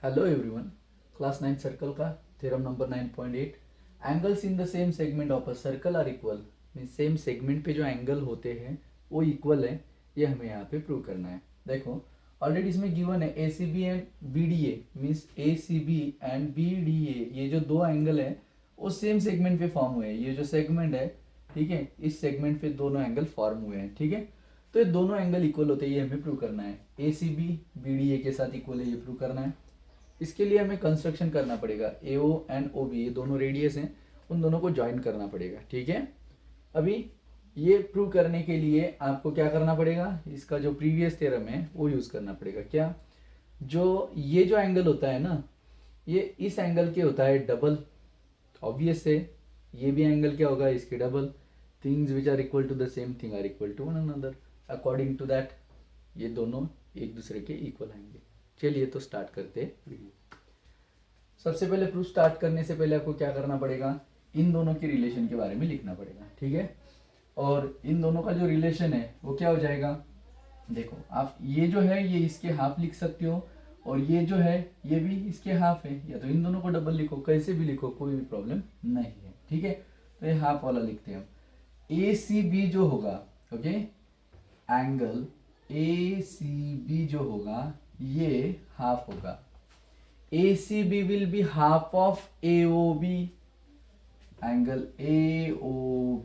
Hello everyone, class 9 circle का theorem number 9.8 angles in the same segment of a circle are equal. Mean same segment पे जो angle होते हैं वो equal है, ये हमें यहाँ पे प्रूव करना है। देखो ऑलरेडी इसमें गिवन है A C B and B D A, means A C B and B D A, ये जो दो एंगल है वो सेम सेगमेंट पे फॉर्म हुए हैं। ये जो सेगमेंट है, ठीक है, इस सेगमेंट पे दोनों एंगल फॉर्म हुए हैं, ठीक है। तो ये दोनों एंगल इक्वल होते हैं, ये हमें प्रूव करना है। A C B B D A के साथ इक्वल है, ये प्रूव करना है। इसके लिए हमें कंस्ट्रक्शन करना पड़ेगा। ए ओ एंड ओ बी, ये दोनों रेडियस हैं, उन दोनों को ज्वाइन करना पड़ेगा, ठीक है। अभी ये प्रूव करने के लिए आपको क्या करना पड़ेगा, इसका जो प्रीवियस थ्योरम है वो यूज करना पड़ेगा। क्या, जो ये जो एंगल होता है ना, ये इस एंगल के होता है डबल। ऑब्वियस है, ये भी एंगल क्या होगा, इसके double. Things which are equal to the same thing are equal to one another. According to that ये दोनों एक दूसरे के इक्वल आएंगे। चलिए तो स्टार्ट करते हैं वीडियो। सबसे पहले प्रूफ स्टार्ट करने से पहले आपको क्या करना पड़ेगा, इन दोनों के रिलेशन के बारे में लिखना पड़ेगा, ठीक है। और इन दोनों का जो रिलेशन है वो क्या हो जाएगा, देखो आप ये जो है ये इसके हाफ लिख सकते हो, और ये जो है ये भी इसके हाफ है, या तो इन दोनों को डबल लिखो, कैसे भी लिखो, कोई भी प्रॉब्लम नहीं है, ठीक है। तो ये हाफ वाला लिखते हैं हम। ए सी बी जो होगा, ओके, एंगल ए सी बी जो होगा ये हाफ होगा। A C B will be half of A O B. Angle A O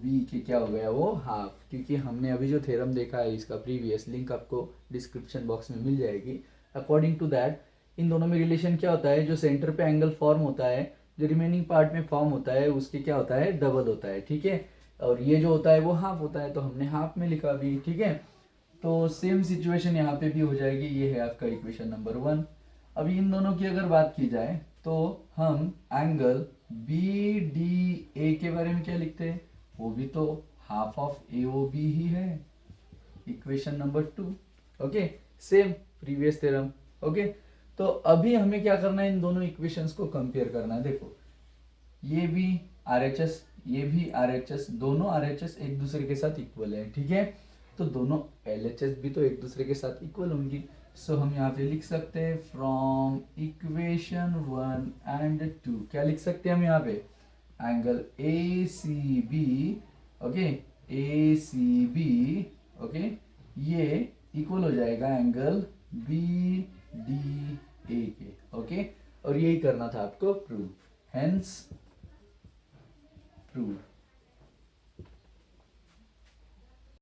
B के क्या हो गया, वो हाफ, क्योंकि हमने अभी जो थ्योरम देखा है इसका प्रीवियस, लिंक आपको डिस्क्रिप्शन बॉक्स में मिल जाएगी। अकॉर्डिंग टू दैट इन दोनों में रिलेशन क्या होता है, जो सेंटर पे एंगल फॉर्म होता है, जो रिमेनिंग पार्ट में फॉर्म होता है उसके क्या होता है, डबल होता है, ठीक है। और ये जो होता है वो हाफ होता है, तो हमने हाफ में लिखा अभी, ठीक है। तो सेम सिचुएशन यहाँ पे भी हो जाएगी। ये है आपका इक्वेशन नंबर 1। अभी इन दोनों की अगर बात की जाए तो हम एंगल बी डी ए के बारे में क्या लिखते हैं, वो भी तो half of A O B ही है। Equation number 2, okay, same previous theorem, okay. तो अभी हमें क्या करना है, इन दोनों इक्वेशंस को कंपेयर करना है। देखो ये भी आर एच एस, ये भी आर एच एस, दोनों आर एच एस एक दूसरे के साथ इक्वल है, ठीक है। तो दोनों एल एच एस भी तो एक दूसरे के साथ इक्वल होंगी। सो हम यहाँ पे लिख सकते हैं फ्रॉम इक्वेशन 1 एंड 2, क्या लिख सकते हैं हम यहाँ पे, angle A C b, okay, a C b, okay, ये इक्वल हो जाएगा एंगल बी डी ए के, ओके। और यही करना था आपको प्रूव, हेंस प्रूव।